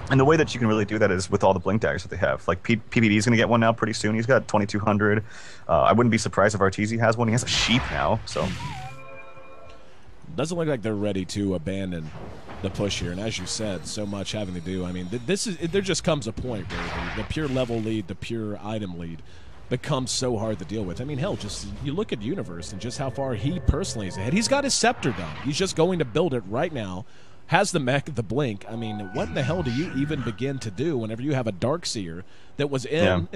And the way that you can really do that is with all the Blink Daggers that they have. Like, PBD is going to get one now pretty soon. He's got 2,200. I wouldn't be surprised if Arteezy has one. He has a Sheep now, so. Doesn't look like they're ready to abandon the push here. And as you said, so much having to do. I mean, there just comes a point where the pure level lead, the pure item lead becomes so hard to deal with. I mean, hell, just you look at Universe and just how far he personally is ahead. He's got his Scepter done. He's just going to build it right now. Has the mech, the blink. I mean, what in the hell do you even begin to do whenever you have a Darkseer that was in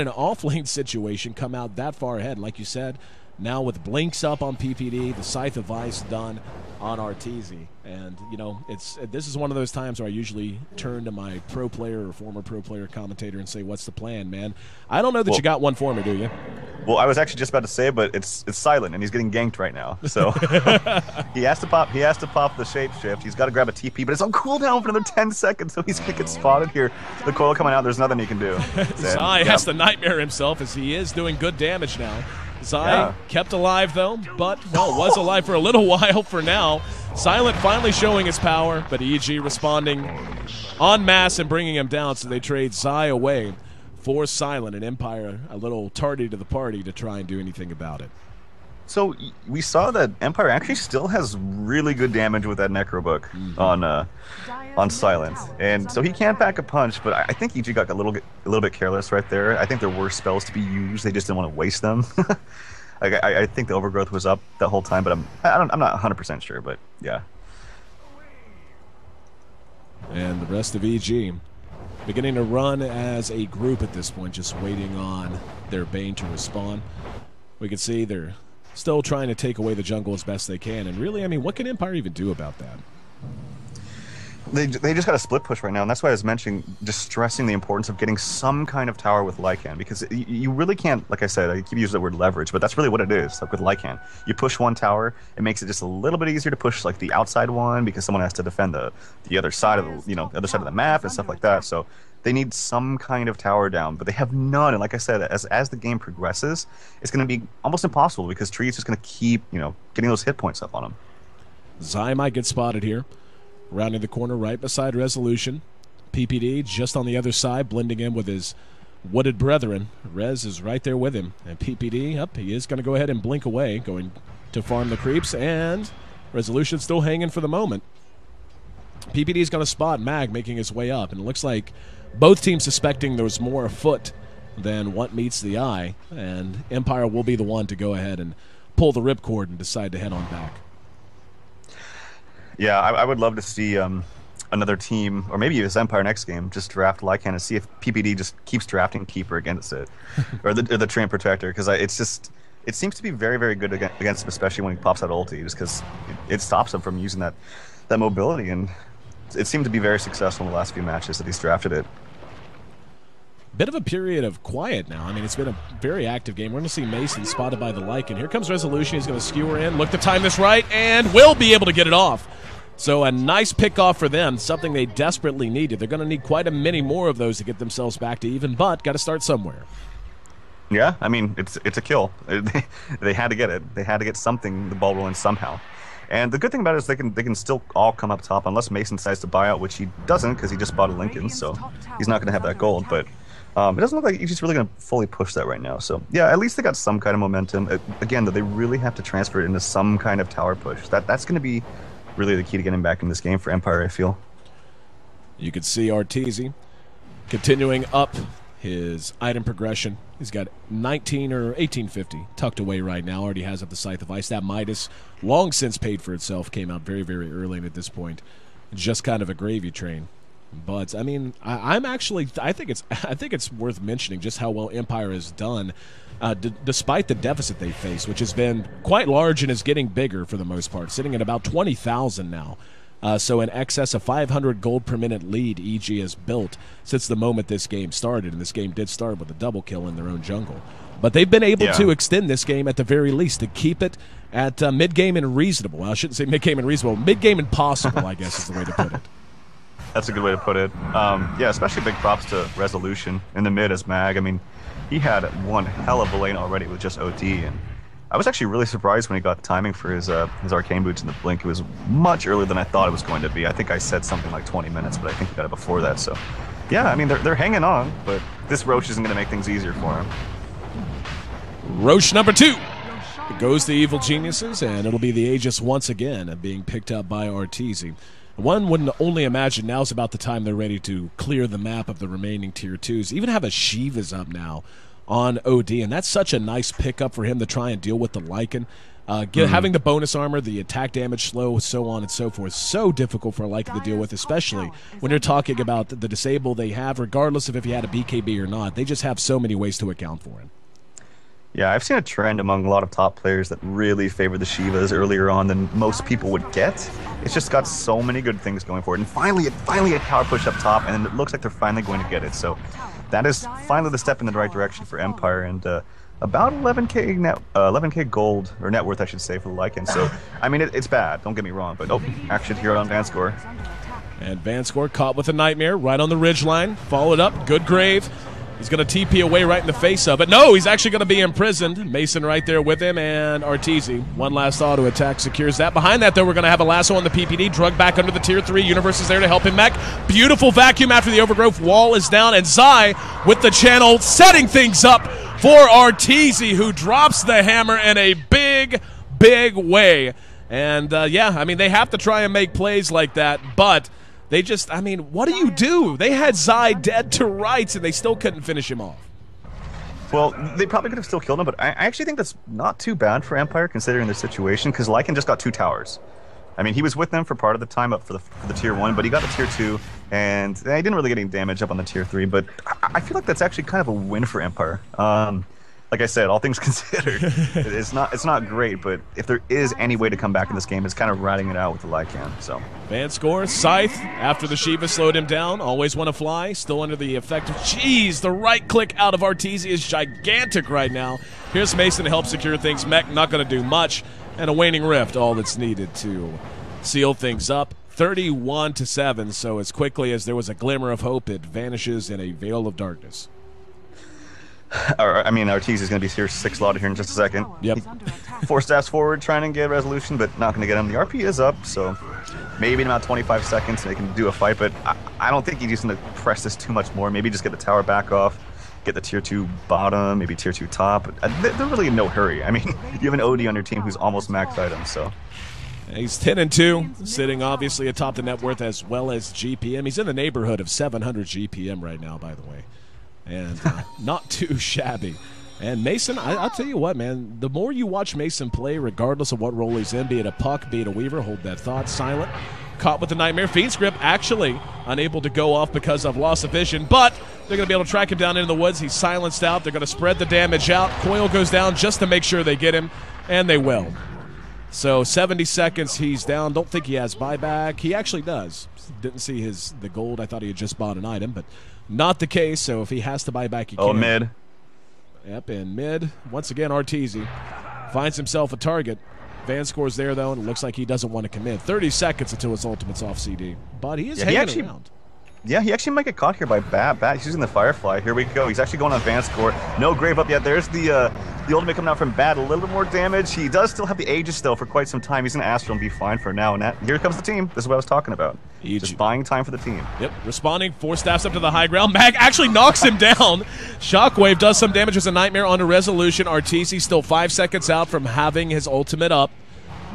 an offlane situation come out that far ahead? Like you said, now with blinks up on PPD, the Scythe of Ice done on Arteezy. And, this is one of those times where I usually turn to my pro player or former pro player commentator and say, what's the plan, man? I don't know that you got one for me, do you? Well, I was actually just about to say, but it's Silent, and he's getting ganked right now. So he has to pop the Shapeshift. He's got to grab a TP, but it's on cooldown for another 10 seconds, so he's going to get spotted here. The coil coming out, there's nothing he can do. Zai has to Nightmare himself, as he is doing good damage now. Zai kept alive, though, but, well, was alive for a little while for now. Silent finally showing his power, but EG responding en masse and bringing him down, so they trade Zai away for Silent, and Empire a little tardy to the party to try and do anything about it. So we saw that Empire actually still has really good damage with that Necrobook on Silent, and so he can't pack a punch. But I think EG got a little bit careless right there. I think there were spells to be used; they just didn't want to waste them. I think the Overgrowth was up the whole time, but I'm not 100% sure. But yeah. And the rest of EG beginning to run as a group at this point, just waiting on their Bane to respawn. We can see they're still trying to take away the jungle as best they can. And really, I mean, what can Empire even do about that? They just got a split push right now, and that's why I was mentioning, just stressing the importance of getting some kind of tower with Lycan, because you really can't, like I said, I keep using the word leverage, but that's really what it is. Like with Lycan, you push one tower, it makes it just a little bit easier to push like the outside one, because someone has to defend the other side of the, the other side of the map and stuff like that. So they need some kind of tower down, but they have none. And like I said, as the game progresses, it's going to be almost impossible, because Tree is just going to keep getting those hit points up on him. Zai might get spotted here. Rounding the corner right beside Resolution. PPD just on the other side, blending in with his wooded brethren. Rez is right there with him. And PPD, he is going to go ahead and blink away, going to farm the creeps. And Resolution still hanging for the moment. PPD is going to spot Mag making his way up. And it looks like both teams suspecting there was more afoot than what meets the eye. And Empire will be the one to go ahead and pull the ripcord and decide to head on back. Yeah, I would love to see another team, or maybe this Empire next game, just draft Lycan and see if PPD just keeps drafting Keeper against it, or the Train Protector, because it seems to be very, very good against him, especially when he pops out ulti, just because it stops him from using that mobility, and it seemed to be very successful in the last few matches that he's drafted it. Bit of a period of quiet now. I mean, it's been a very active game. We're going to see Mason spotted by the Lycan. Here comes Resolution. He's going to skewer in, look to time this right, and will be able to get it off. So a nice pick-off for them, something they desperately needed. They're going to need quite a many more of those to get themselves back to even, but got to start somewhere. Yeah, I mean, it's a kill. They had to get it. They had to get something, the ball rolling somehow. And the good thing about it is they can still all come up top, unless Mason decides to buy out, which he doesn't, because he just bought a Lincoln, so he's not going to have that gold. But it doesn't look like he's really going to fully push that right now. So, yeah, at least they got some kind of momentum. Again, though, they really have to transfer it into some kind of tower push. That's going to be really the key to getting back in this game for Empire, I feel. You could see Arteezy continuing up his item progression. He's got 19 or 1850 tucked away right now. Already has up the Scythe of Ice. That Midas, long since paid for itself, came out very, very early, and at this point, just kind of a gravy train. But I mean, I think it's worth mentioning just how well Empire has done, despite the deficit they face, which has been quite large and is getting bigger for the most part, sitting at about 20,000 now. So in excess of 500 gold per minute lead EG has built since the moment this game started, and this game did start with a double kill in their own jungle. But they've been able to extend this game at the very least, to keep it at mid-game and reasonable. Well, I shouldn't say mid-game and reasonable. Mid-game and possible, I guess is the way to put it. That's a good way to put it. Yeah, especially big props to Resolution in the mid as Mag. I mean, he had one hell of a lane already with just OD, and I was actually really surprised when he got the timing for his arcane boots in the blink. It was much earlier than I thought it was going to be. I think I said something like 20 minutes, but I think he got it before that. So, yeah, I mean, they're hanging on, but this Roche isn't going to make things easier for him. Roche number 2. It goes to Evil Geniuses, and it'll be the Aegis once again, being picked up by Arteezy. One wouldn't only imagine now's about the time they're ready to clear the map of the remaining Tier 2s. Even have a Shiva's up now on OD, and that's such a nice pickup for him to try and deal with the Lycan. Having the bonus armor, the attack damage slow, so on and so forth, so difficult for a Lycan to deal with, especially when you're talking about the disable they have, regardless of if he had a BKB or not. They just have so many ways to account for him. Yeah, I've seen a trend among a lot of top players that really favor the Shivas earlier on than most people would get. It's just got so many good things going for it. And finally a power push up top, and it looks like they're finally going to get it. So that is finally the step in the right direction for Empire, and about 11k gold, or net worth, I should say, for the Lycan. So, I mean, it's bad, don't get me wrong, but action here on Vanscore. And Vanscore caught with a Nightmare right on the ridgeline, followed up, good grave. He's going to TP away right in the face of it. No, he's actually going to be imprisoned. Mason right there with him, and Arteezy. One last auto attack secures that. Behind that, though, we're going to have a lasso on the PPD. Drug back under the Tier 3. Universe is there to help him back. Beautiful vacuum after the overgrowth. Wall is down, and Zai with the channel setting things up for Arteezy, who drops the hammer in a big, big way. And, yeah, I mean, they have to try and make plays like that, but they just, I mean, what do? They had Zai dead to rights, and they still couldn't finish him off. Well, they probably could have still killed him, but I actually think that's not too bad for Empire, considering their situation, because Lycan just got 2 towers. I mean, he was with them for part of the time up for the Tier 1, but he got the Tier 2, and he didn't really get any damage up on the Tier 3, but I feel like that's actually kind of a win for Empire. like I said, all things considered, it's not great. But if there is any way to come back in this game, it's kind of riding it out with the Lycan. So Van score, Scythe, after the Shiva slowed him down, always want to fly, still under the effect of, jeez, the right click out of Arteezy is gigantic right now. Here's Mason to help secure things. Mech not going to do much, and a waning rift, all that's needed to seal things up. 31-7, so as quickly as there was a glimmer of hope, it vanishes in a veil of darkness. I mean, Arteezy is going to be here 6 slotted here in just a second. Yep. 4 steps forward, trying to get resolution, but not going to get him. The RP is up, so maybe in about 25 seconds they can do a fight, but I don't think he's just going to press this too much more. Maybe just get the tower back off, get the tier 2 bottom, maybe tier 2 top. They're really in no hurry. I mean, you have an OD on your team who's almost max items, so. He's 10-2, sitting obviously atop the net worth as well as GPM. He's in the neighborhood of 700 GPM right now, by the way, and not too shabby. And Mason, I'll tell you what, man, the more you watch Mason play, regardless of what role he's in, be it a puck, be it a weaver, hold that thought, silent, caught with the Nightmare. Fiend's Grip actually unable to go off because of loss of vision, but they're going to be able to track him down into the woods. He's silenced out. They're going to spread the damage out. Coil goes down just to make sure they get him, and they will. So 70 seconds, he's down. Don't think he has buyback. He actually does. Didn't see the gold. I thought he had just bought an item, but not the case. So if he has to buy back, he can. Oh, mid. Yep, in mid. Once again, Arteezy finds himself a target. Van scores there, though, and it looks like he doesn't want to commit. 30 seconds until his ultimate's off CD. But he is hanging around. Yeah, he actually might get caught here by Bat. He's using the Firefly. Here we go. He's actually going on Van score. No grave up yet. There's the ultimate coming out from Bat. A little bit more damage. He does still have the Aegis still for quite some time. He's going to Astral and be fine for now. And here comes the team. This is what I was talking about. Just buying time for the team. Yep, responding. 4 staffs up to the high ground. Mag actually knocks him down. Shockwave does some damage as a Nightmare onto Resolution. Arteezy still 5 seconds out from having his ultimate up,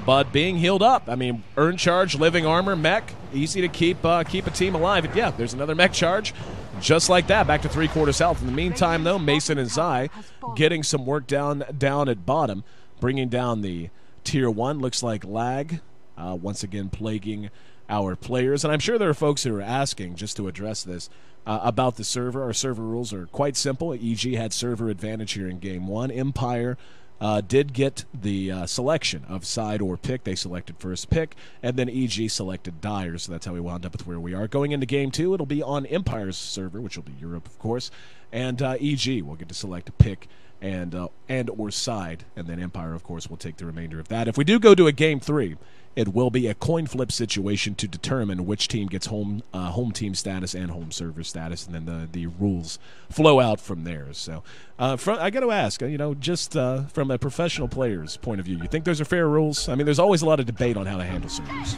but being healed up. I mean, earn charge, living armor, mech, easy to keep a team alive. And yeah, there's another mech charge, just like that, back to 3/4 health. In the meantime, though, Mason and Zai getting some work down at bottom, bringing down the tier 1. Looks like lag, once again plaguing our players. And I'm sure there are folks who are asking, just to address this, about the server. Our server rules are quite simple. EG had server advantage here in Game 1. Empire did get the selection of side or pick. They selected first pick, and then EG selected Dire, so that's how we wound up with where we are. Going into Game 2, it'll be on Empire's server, which will be Europe, of course, and EG will get to select a pick and or side, and then Empire, of course, will take the remainder of that. If we do go to a Game 3, it will be a coin flip situation to determine which team gets home team status and home server status, and then the rules flow out from there. So, I got to ask, just from a professional player's point of view, you think those are fair rules? I mean, there's always a lot of debate on how to handle servers.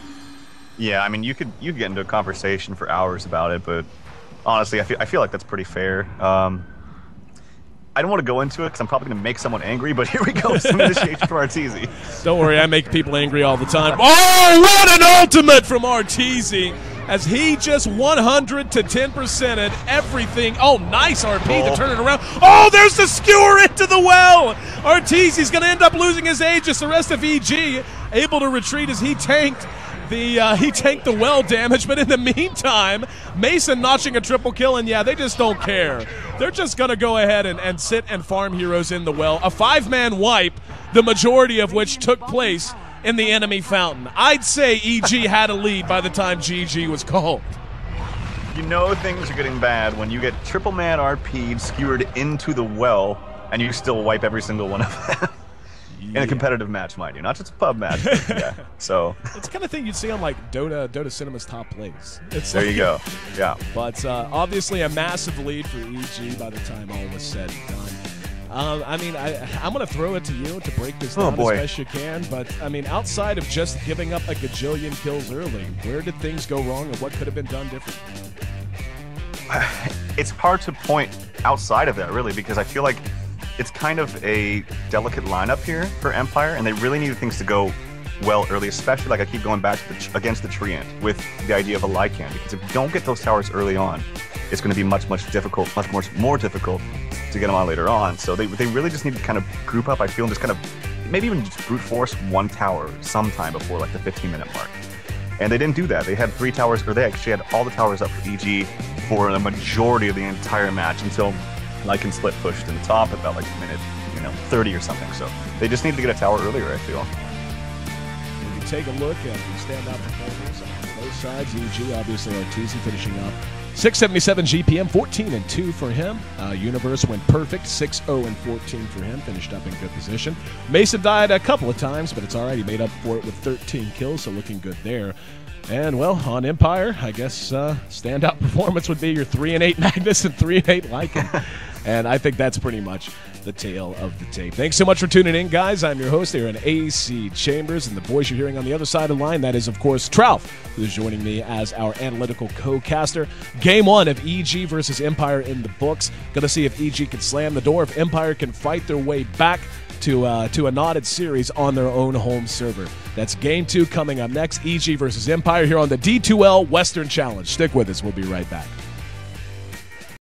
Yeah, I mean, you could get into a conversation for hours about it, but honestly, I feel like that's pretty fair. I don't want to go into it because I'm probably going to make someone angry, but here we go. Some initiation from Arteezy. Don't worry, I make people angry all the time. Oh, what an ultimate from Arteezy as he just 100 to 10%ed everything. Oh, nice RP to turn it around. Oh, there's the skewer into the well. Arteezy's going to end up losing his Aegis. The rest of EG able to retreat as he tanked the well damage, but in the meantime, Mason notching a triple kill, and yeah, they just don't care. They're just going to go ahead and sit and farm heroes in the well. A 5-man wipe, the majority of which took place in the enemy fountain. I'd say EG had a lead by the time GG was called. You know things are getting bad when you get triple man RP'd, skewered into the well, and you still wipe every single one of them. In a competitive match, mind you, not just a pub match. But yeah, so it's the kind of thing you'd see on like Dota Cinema's top plays. There you go. Yeah. But obviously a massive lead for EG by the time all was said and done. I mean, I'm going to throw it to you to break this down as best you can. But I mean, outside of just giving up a gajillion kills early, where did things go wrong, and what could have been done differently? It's hard to point outside of that, really, because I feel like it's kind of a delicate lineup here for Empire, and they really need things to go well early, especially like I keep going back to against the Treant with the idea of a Lycan, because if you don't get those towers early on, it's going to be much more difficult to get them on later on. So they really just need to kind of group up, I feel, and just kind of maybe even just brute force one tower sometime before like the 15-minute mark. And they didn't do that. They had 3 towers, or they actually had all the towers up for EG for the majority of the entire match until Lycan split pushed in the top about like a minute, 30 or something. So they just need to get a tower earlier, I feel. If you take a look at the standout performers on both sides, EG, obviously Arteezy finishing up 677 GPM, 14-2 for him. Universe went perfect, 6-0-14 for him, finished up in good position. Mason died a couple of times, but it's all right. He made up for it with 13 kills, so looking good there. And, well, on Empire, I guess standout performance would be your 3-8 Magnus and 3-8 Lycan. And I think that's pretty much the tale of the tape. Thanks so much for tuning in, guys. I'm your host here in AC Chambers, and the voice you're hearing on the other side of the line, that is, of course, Trout, who's joining me as our analytical co-caster. Game 1 of EG versus Empire in the books. Going to see if EG can slam the door, if Empire can fight their way back to a knotted series on their own home server. That's Game 2 coming up next. EG versus Empire here on the D2L Western Challenge. Stick with us. We'll be right back.